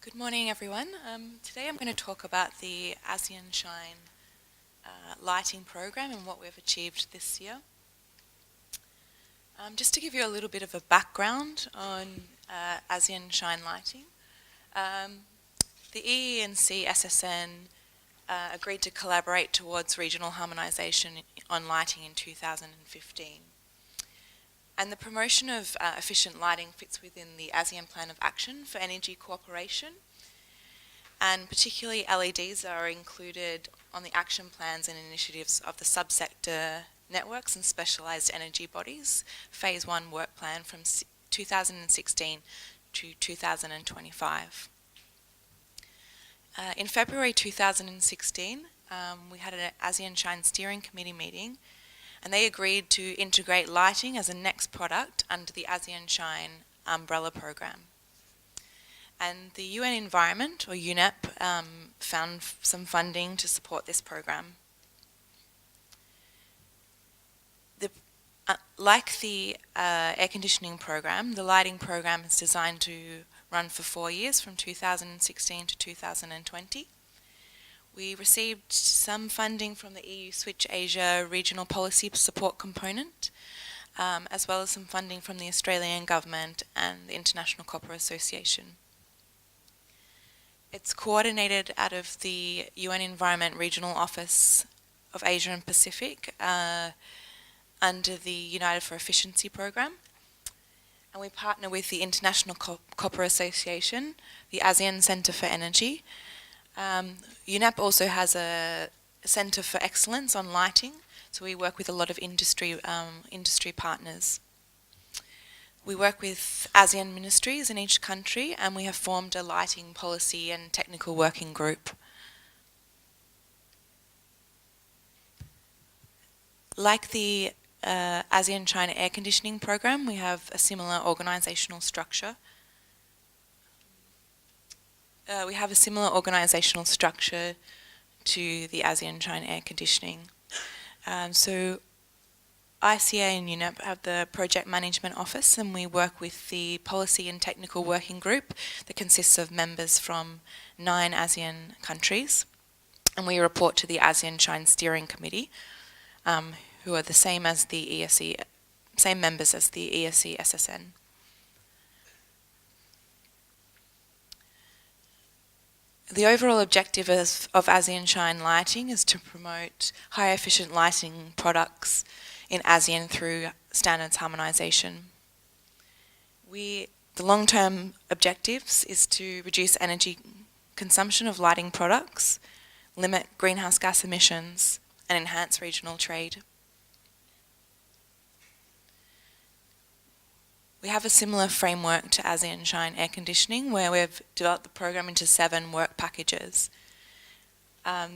Good morning, everyone. Today I'm going to talk about the ASEAN Shine lighting program and what we've achieved this year. Just to give you a little bit of a background on ASEAN Shine lighting, the EENC SSN agreed to collaborate towards regional harmonisation on lighting in 2015. And the promotion of efficient lighting fits within the ASEAN Plan of Action for Energy Cooperation. And particularly LEDs are included on the action plans and initiatives of the subsector networks and specialised energy bodies, Phase 1 work plan from 2016 to 2025. In February 2016, we had an ASEAN Shine Steering Committee meeting, and they agreed to integrate lighting as a next product under the ASEAN Shine umbrella program. And the UN Environment, or UNEP, found some funding to support this program. Like the air conditioning program, the lighting program is designed to run for 4 years, from 2016 to 2020. We received some funding from the EU Switch Asia Regional Policy Support Component, as well as some funding from the Australian Government and the International Copper Association. It's coordinated out of the UN Environment Regional Office of Asia and Pacific under the United for Efficiency program. And we partner with the International Copper Association, the ASEAN Centre for Energy. UNEP also has a Centre for Excellence on Lighting, so we work with a lot of industry partners. We work with ASEAN ministries in each country, and we have formed a lighting policy and technical working group. Like the ASEAN China air conditioning program, we have a similar organisational structure. To the ASEAN China air conditioning. So ICA and UNEP have the Project Management Office, and we work with the Policy and Technical Working Group that consists of members from 9 ASEAN countries. And we report to the ASEAN Shine Steering Committee, who are the same as the ESC, same members as the ESC SSN. The overall objective of ASEAN Shine Lighting is to promote high efficient lighting products in ASEAN through standards harmonisation. The long-term objectives is to reduce energy consumption of lighting products, limit greenhouse gas emissions, and enhance regional trade. We have a similar framework to ASEAN Shine air conditioning, where we've developed the program into 7 work packages.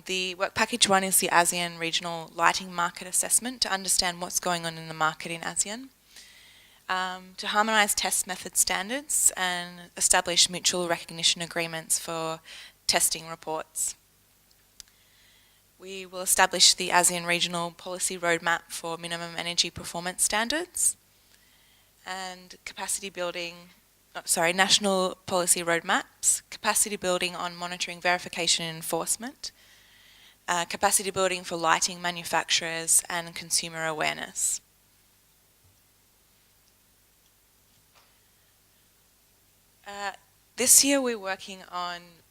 The work package 1 is the ASEAN Regional Lighting Market Assessment to understand what's going on in the market in ASEAN, to harmonise test method standards and establish mutual recognition agreements for testing reports. We will establish the ASEAN Regional Policy Roadmap for minimum energy performance standards, and national policy roadmaps, capacity building on monitoring, verification and enforcement, capacity building for lighting manufacturers, and consumer awareness. This year we're working on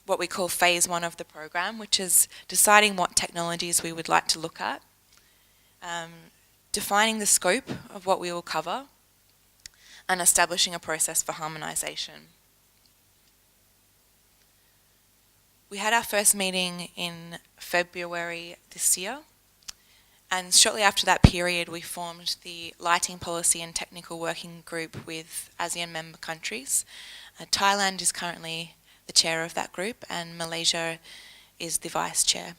what we call Phase 1 of the program, which is deciding what technologies we would like to look at, defining the scope of what we will cover, and establishing a process for harmonisation. We had our first meeting in February this year, and shortly after that period we formed the Lighting Policy and Technical Working Group with ASEAN member countries. Thailand is currently the chair of that group, and Malaysia is the vice chair.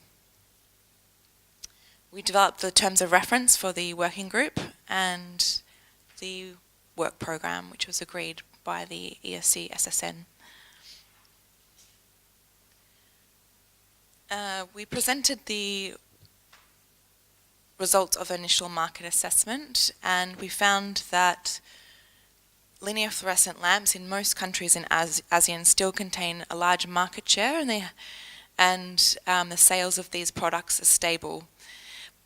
We developed the terms of reference for the working group and the work program, which was agreed by the ESC SSN. We presented the results of initial market assessment, and we found that linear fluorescent lamps in most countries in ASEAN still contain a large market share, and the sales of these products are stable.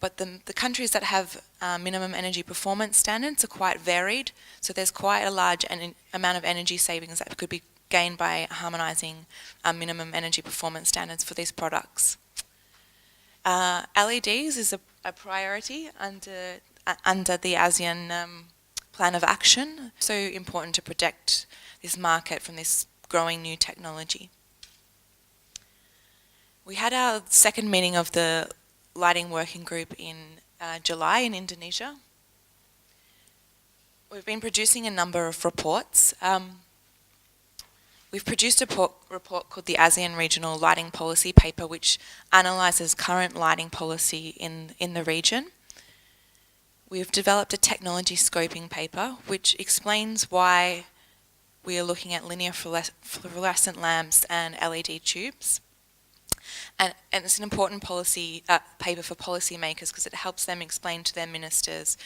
But the countries that have minimum energy performance standards are quite varied, so there's quite a large amount of energy savings that could be gained by harmonising minimum energy performance standards for these products. LEDs is a priority under the ASEAN Plan of Action. So important to protect this market from this growing new technology. We had our second meeting of the lighting working group in July in Indonesia. We've been producing a number of reports. We've produced a report called the ASEAN Regional Lighting Policy Paper, which analyses current lighting policy in the region. We've developed a technology scoping paper, which explains why we are looking at linear fluorescent lamps and LED tubes. And it's an important policy paper for policymakers because it helps them explain to their ministers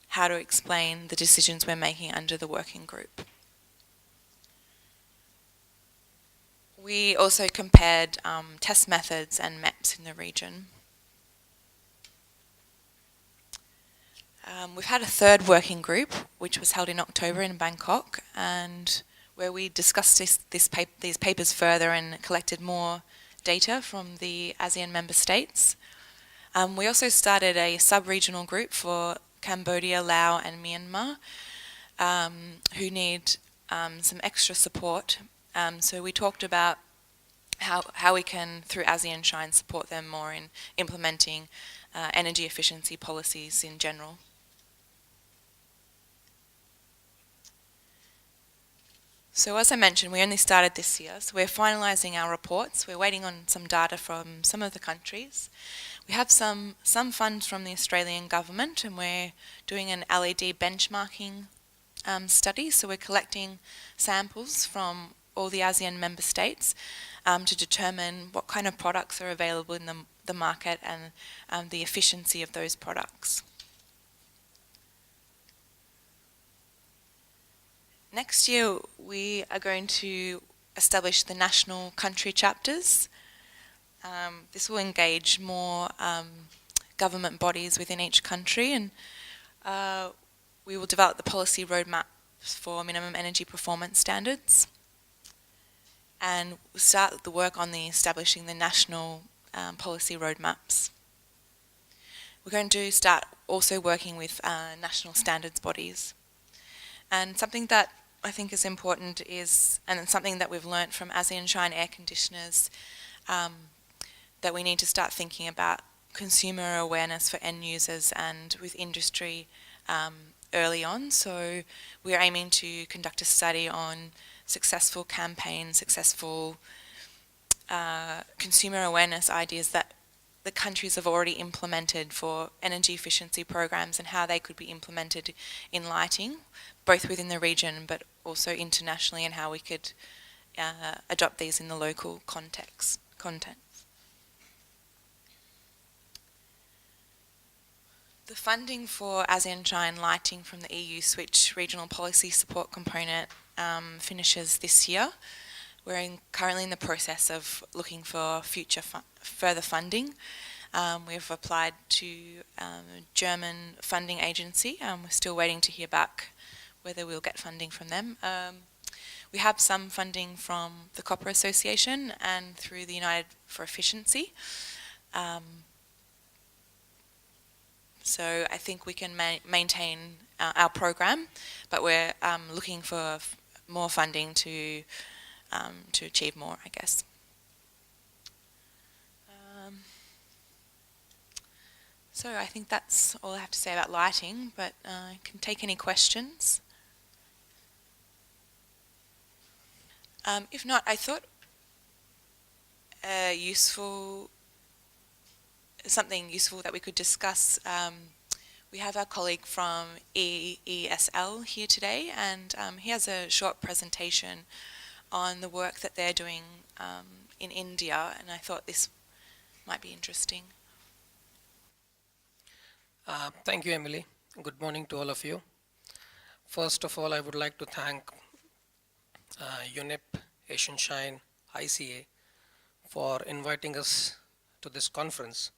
how to explain the decisions we're making under the working group. We also compared test methods and maps in the region. We've had a third working group, which was held in October in Bangkok, and where we discussed these papers further and collected more data from the ASEAN member states. We also started a sub-regional group for Cambodia, Laos and Myanmar who need some extra support. So we talked about how we can, through ASEAN Shine, support them more in implementing energy efficiency policies in general. So as I mentioned, we only started this year, so we're finalising our reports. We're waiting on some data from some of the countries. We have some funds from the Australian government, and we're doing an LED benchmarking study. So we're collecting samples from all the ASEAN member states to determine what kind of products are available in the market and the efficiency of those products. Next year, we are going to establish the national country chapters. This will engage more government bodies within each country, and we will develop the policy roadmap for minimum energy performance standards. And we'll start the work on establishing the national policy roadmaps. We're going to start also working with national standards bodies. And something that I think is important is, and it's something that we've learnt from ASEAN Shine air conditioners, that we need to start thinking about consumer awareness for end users and with industry early on. So we're aiming to conduct a study on successful campaigns, successful consumer awareness ideas that the countries have already implemented for energy efficiency programs and how they could be implemented in lighting, both within the region but also internationally, and how we could adopt these in the local context. The funding for ASEAN Shine lighting from the EU Switch Regional Policy Support Component finishes this year. We're currently in the process of looking for further funding. We've applied to a German funding agency. We're still waiting to hear back whether we'll get funding from them. We have some funding from the Copper Association and through the United for Efficiency. So I think we can maintain our program, but we're looking for more funding to achieve more, I guess. So I think that's all I have to say about lighting, but I can take any questions. If not, I thought something useful that we could discuss. We have our colleague from EESL here today, and he has a short presentation on the work that they're doing in India, and I thought this might be interesting. Thank you, Emily. Good morning to all of you. First of all, I would like to thank UNIP, Asian Shine, ICA for inviting us to this conference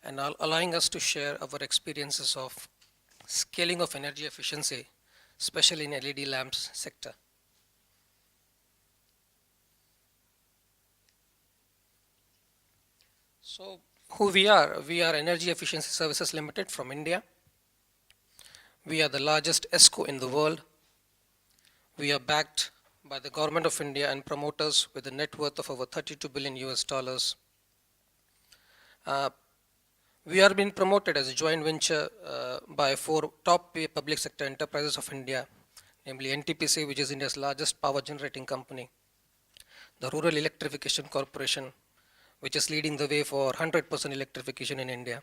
and allowing us to share our experiences of scaling of energy efficiency, especially in LED lamps sector. So who we are Energy Efficiency Services Limited from India. We are the largest ESCO in the world. We are backed by the government of India and promoters with a net worth of over 32 billion US dollars. We are being promoted as a joint venture by 4 top public sector enterprises of India, namely NTPC, which is India's largest power generating company, the Rural Electrification Corporation, which is leading the way for 100% electrification in India,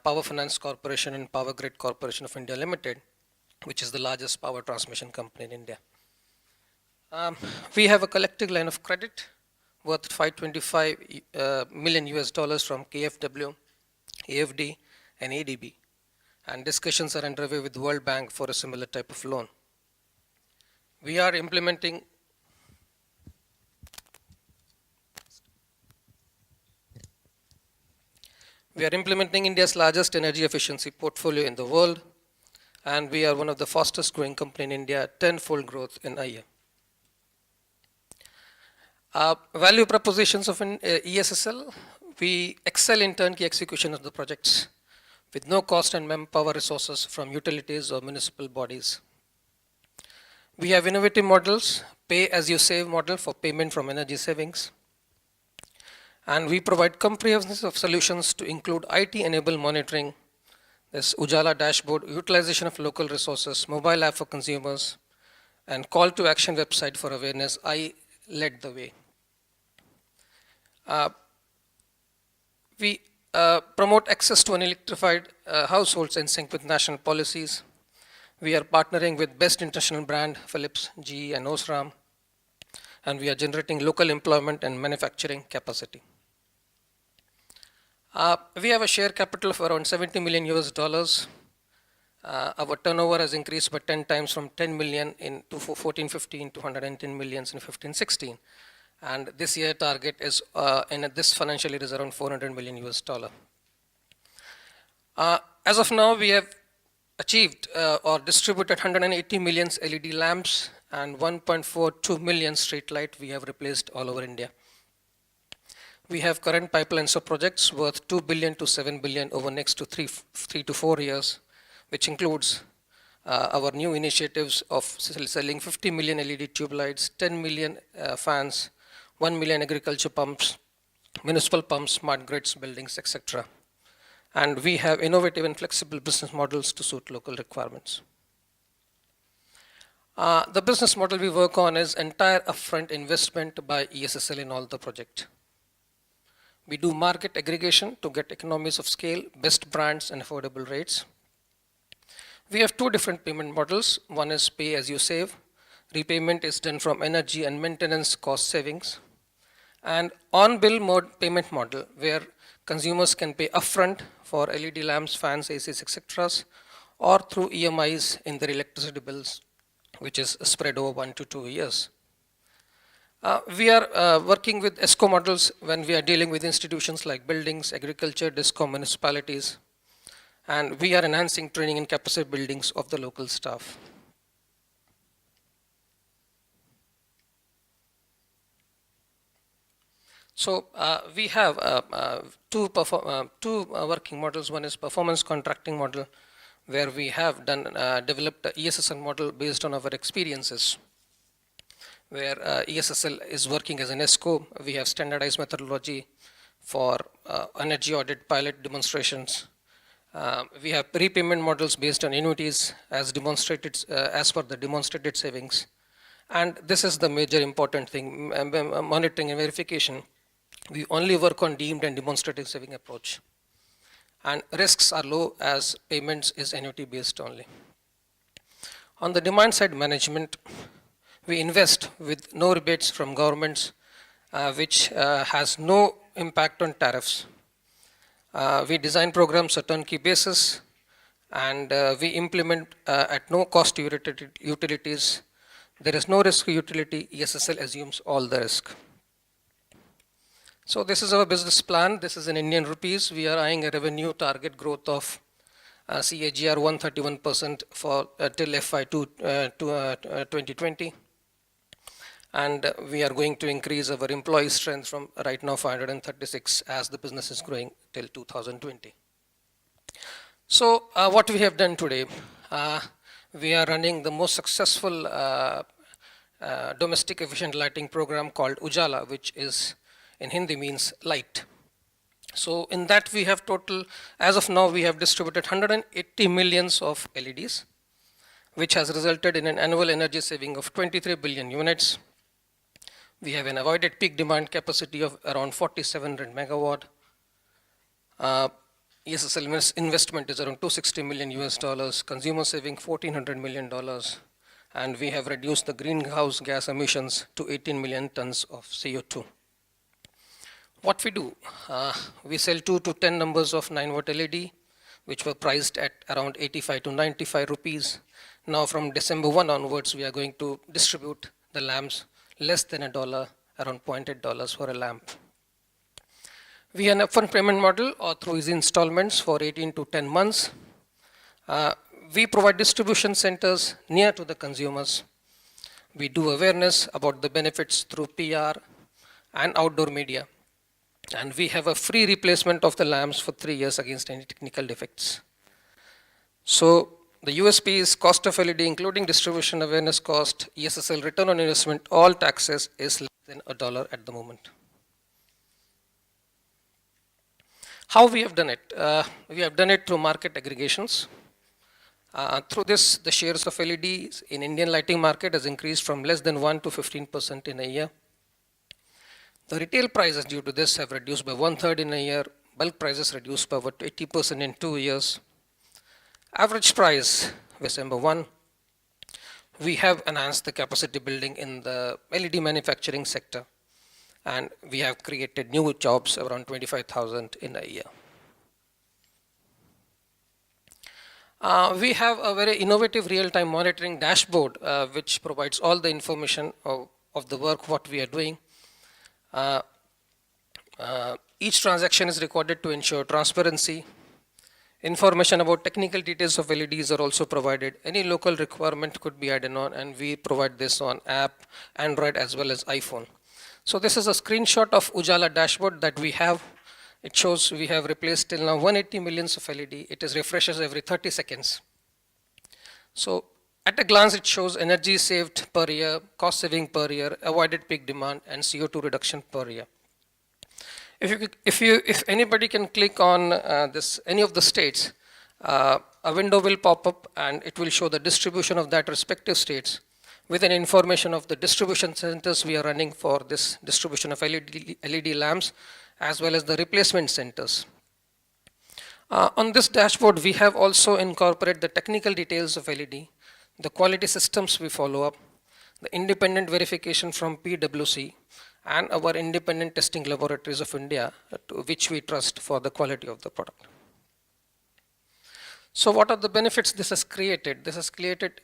Power Finance Corporation and Power Grid Corporation of India Limited, which is the largest power transmission company in India. We have a collective line of credit worth 525 million US dollars from KfW, AFD, and ADB, and discussions are underway with World Bank for a similar type of loan. We are implementing India's largest energy efficiency portfolio in the world, and we are one of the fastest growing company in India, 10-fold growth in a year. Value propositions of an ESSL, we excel in turnkey execution of the projects with no cost and manpower resources from utilities or municipal bodies. We have innovative models, pay-as-you-save model for payment from energy savings. And we provide comprehensive solutions to include IT-enabled monitoring, this Ujala dashboard, utilization of local resources, mobile app for consumers, and call to action website for awareness. I led the way. We promote access to unelectrified households in sync with national policies. We are partnering with best international brand, Philips, GE, and Osram, and we are generating local employment and manufacturing capacity. We have a share capital of around 70 million US dollars. Our turnover has increased by 10 times from 10 million in 2014-15 to 110 millions in 15-16. And this year target is, in this financial year, is around 400 million US dollar. As of now, we have achieved or distributed 180 million LED lamps and 1.42 million street light we have replaced all over India. We have current pipelines of projects worth 2 billion to 7 billion over next to 3 to 4 years, which includes our new initiatives of selling 50 million LED tube lights, 10 million fans, 1 million agriculture pumps, municipal pumps, smart grids, buildings, etc. And we have innovative and flexible business models to suit local requirements. The business model we work on is entire upfront investment by ESSL in all the project. We do market aggregation to get economies of scale, best brands, and affordable rates. We have 2 different payment models. One is pay as you save. Repayment is done from energy and maintenance cost savings. And on-bill mode payment model, where consumers can pay upfront for LED lamps, fans, ACs, etc., or through EMIs in their electricity bills, which is spread over 1 to 2 years. We are working with ESCO models when we are dealing with institutions like buildings, agriculture, DISCOM, municipalities, and we are enhancing training and capacity buildings of the local staff. So we have two working models. One is performance contracting model, where we have developed a ESSL model based on our experiences, where ESSL is working as an ESCO. We have standardized methodology for energy audit pilot demonstrations. We have repayment models based on annuities as demonstrated as per the demonstrated savings. And this is the major important thing, monitoring and verification. We only work on deemed and demonstrative saving approach. And risks are low as payments is annuity based only. On the demand side management, we invest with no rebates from governments, which has no impact on tariffs. We design programs on turnkey basis, and we implement at no cost to utilities. There is no risk to utility. ESSL assumes all the risk. So this is our business plan. This is in Indian rupees. We are eyeing a revenue target growth of CAGR 131% for till FY 2020. And we are going to increase our employee strength from right now 536 as the business is growing till 2020. So what we have done today, we are running the most successful domestic efficient lighting program called Ujala, which is in Hindi means light. So in that we have total, as of now, we have distributed 180 millions of LEDs, which has resulted in an annual energy saving of 23 billion units. We have an avoided peak demand capacity of around 4,700 megawatt. ESSL investment is around 260 million US dollars, consumer saving $1,400 million, and we have reduced the greenhouse gas emissions to 18 million tons of CO2. What we do, we sell 2 to 10 numbers of 9 watt LED, which were priced at around 85 to 95 rupees. Now from December 1 onwards, we are going to distribute the lamps less than $1, around $0.8 for a lamp. We have an upfront payment model or through easy installments for 18 to 10 months. We provide distribution centers near to the consumers. We do awareness about the benefits through PR and outdoor media. And we have a free replacement of the lamps for 3 years against any technical defects. So the USP is cost of LED, including distribution awareness cost, ESSL return on investment, all taxes is less than $1 at the moment. How we have done it? We have done it through market aggregations. Through this, the shares of LEDs in Indian lighting market has increased from less than 1 to 15% in a year. The retail prices due to this have reduced by 1/3 in a year. Bulk prices reduced by about 80% in 2 years. Average price, December 1. We have enhanced the capacity building in the LED manufacturing sector, and we have created new jobs around 25,000 in a year. We have a very innovative real-time monitoring dashboard, which provides all the information of the work, what we are doing. Each transaction is recorded to ensure transparency. Information about technical details of LEDs are also provided. Any local requirement could be added on, and we provide this on app, Android as well as iPhone. So this is a screenshot of Ujala dashboard that we have. It shows we have replaced till now 180 millions of LED. It is refreshes every 30 seconds. So at a glance, it shows energy saved per year, cost saving per year, avoided peak demand, and CO2 reduction per year. If anybody can click on any of the states, a window will pop up and it will show the distribution of that respective states with an information of the distribution centers we are running for this distribution of LED lamps, as well as the replacement centers. On this dashboard, we have also incorporated the technical details of LED, the quality systems we follow up, the independent verification from PwC, and our independent testing laboratories of India, to which we trust for the quality of the product. So what are the benefits this has created? This has created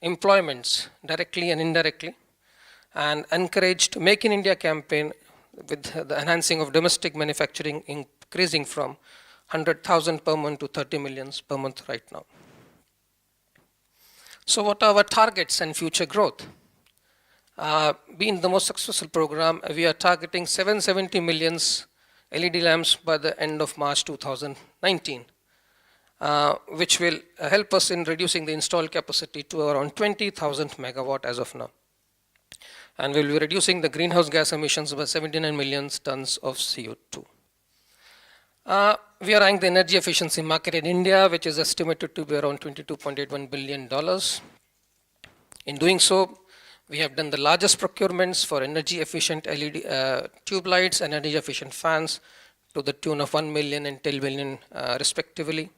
employments directly and indirectly, and encouraged Make in India campaign with the enhancing of domestic manufacturing increasing from 100,000 per month to 30 millions per month right now. So what are our targets and future growth? Being the most successful program, we are targeting 770 millions LED lamps by the end of March 2019, which will help us in reducing the installed capacity to around 20,000 megawatt as of now. And we'll be reducing the greenhouse gas emissions by 79 million tons of CO2. We are eyeing the energy efficiency market in India, which is estimated to be around $22.81 billion. In doing so, we have done the largest procurements for energy efficient LED tube lights and energy efficient fans to the tune of 1 million and 10 million respectively.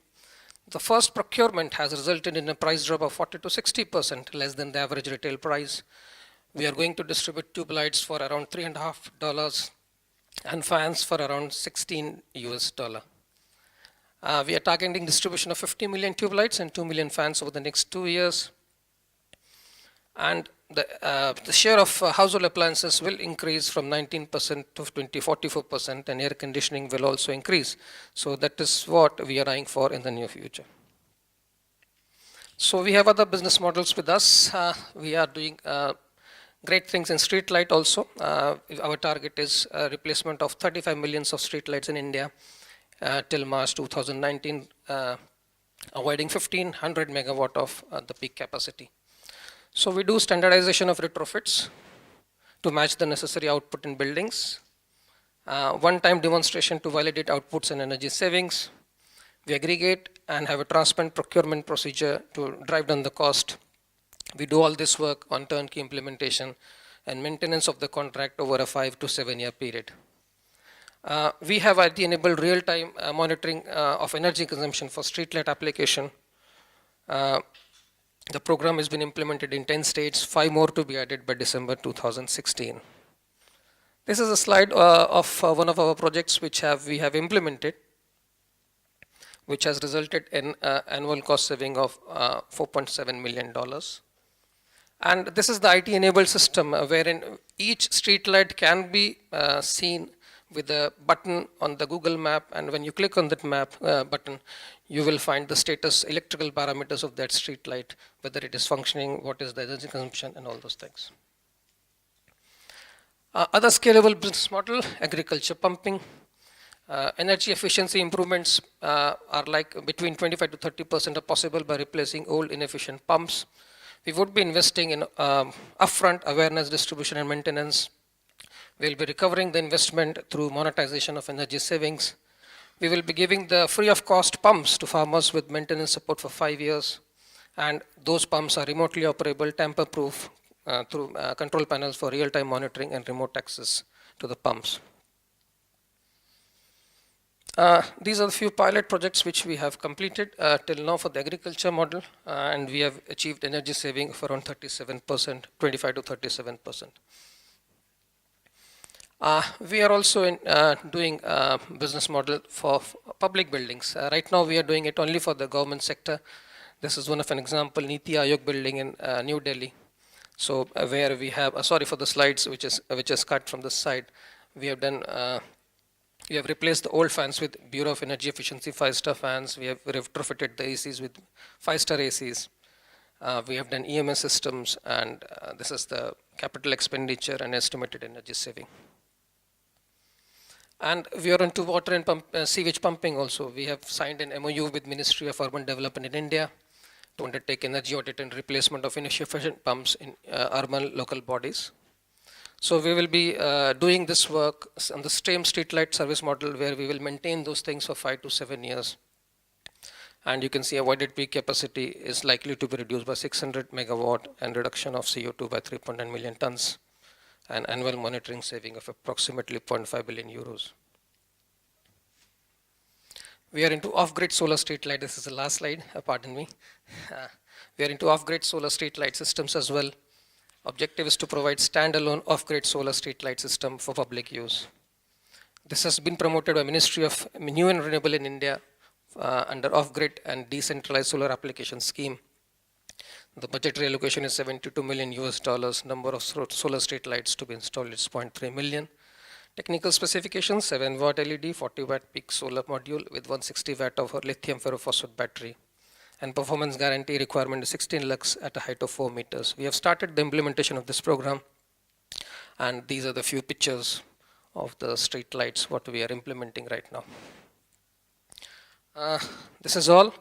The first procurement has resulted in a price drop of 40 to 60% less than the average retail price. We are going to distribute tube lights for around $3.50 and fans for around $16 US. We are targeting distribution of 50 million tube lights and 2 million fans over the next 2 years. And the share of household appliances will increase from 19% to 44%, and air conditioning will also increase. So that is what we are eyeing for in the near future. So we have other business models with us. We are doing great things in street light also. Our target is replacement of 35 millions of street lights in India till March 2019, avoiding 1500 megawatt of the peak capacity. So we do standardization of retrofits to match the necessary output in buildings, one-time demonstration to validate outputs and energy savings. We aggregate and have a transparent procurement procedure to drive down the cost. We do all this work on turnkey implementation and maintenance of the contract over a 5 to 7 year period. We have IT-enabled real-time monitoring of energy consumption for streetlight application. The program has been implemented in 10 states, 5 more to be added by December 2016. This is a slide of one of our projects which we have implemented, which has resulted in annual cost saving of $4.7 million. And this is the IT-enabled system wherein each street light can be seen with a button on the Google map, and when you click on that map button, you will find the status electrical parameters of that street light, whether it is functioning, what is the energy consumption, and all those things. Other scalable business model, agriculture pumping. Energy efficiency improvements are like between 25 to 30% are possible by replacing old inefficient pumps. We would be investing in upfront awareness, distribution, and maintenance. We'll be recovering the investment through monetization of energy savings. We will be giving the free of cost pumps to farmers with maintenance support for 5 years. And those pumps are remotely operable, tamper proof through control panels for real-time monitoring and remote access to the pumps. These are the few pilot projects which we have completed till now for the agriculture model, and we have achieved energy saving of around 37%, 25 to 37%. We are also doing business model for public buildings. Right now we are doing it only for the government sector. This is one of an example, Niti Aayog building in New Delhi. So where we have, sorry for the slides which is cut from this side. We have done, we have replaced the old fans with Bureau of Energy Efficiency 5-star fans. We have retrofitted the ACs with 5-star ACs. We have done EMS systems, and this is the capital expenditure and estimated energy saving. And we are into water and sewage pumping also. We have signed an MOU with Ministry of Urban Development in India to undertake energy audit and replacement of inefficient pumps in urban local bodies. So we will be doing this work on the same streetlight service model where we will maintain those things for 5 to 7 years. And you can see avoided peak capacity is likely to be reduced by 600 megawatt and reduction of CO2 by 3.9 million tons. An annual monitoring saving of approximately 0.5 billion euros. We are into off-grid solar street light. This is the last slide, pardon me. We are into off-grid solar street light systems as well. Objective is to provide standalone off-grid solar street light system for public use. This has been promoted by Ministry of New and Renewable in India under off-grid and decentralized solar application scheme. The budgetary allocation is $72 million US. Number of solar street lights to be installed is 0.3 million. Technical specifications: 7 watt LED, 40 watt peak solar module with 160 watt of lithium ferrophosphate battery. And performance guarantee requirement is 16 lux at a height of 4 meters. We have started the implementation of this program. And these are the few pictures of the street lights, what we are implementing right now. This is all.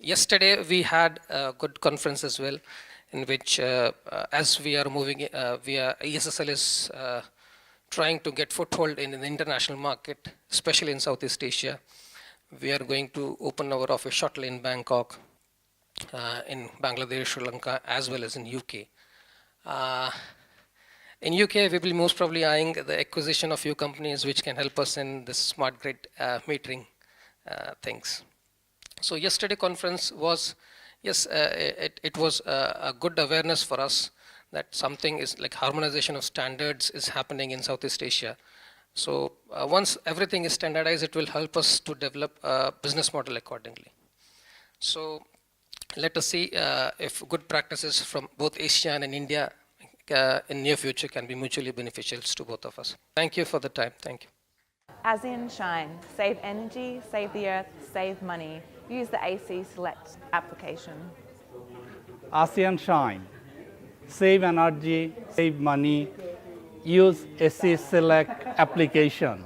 Yesterday we had a good conference as well, in which as we are moving, ESSL is trying to get foothold in the international market, especially in Southeast Asia. We are going to open our office shortly in Bangkok, in Bangladesh, Sri Lanka, as well as in UK. In UK, we will be most probably eyeing the acquisition of few companies which can help us in this smart grid metering things. So yesterday conference was, yes, it was a good awareness for us that something is like harmonization of standards is happening in Southeast Asia. So once everything is standardized, it will help us to develop a business model accordingly. So let us see if good practices from both ASEAN and India in near future can be mutually beneficial to both of us. Thank you for the time. Thank you. ASEAN Shine. Save energy, save the earth, save money. Use the AC Select application. ASEAN Shine. Save energy, save money. Use AC Select application.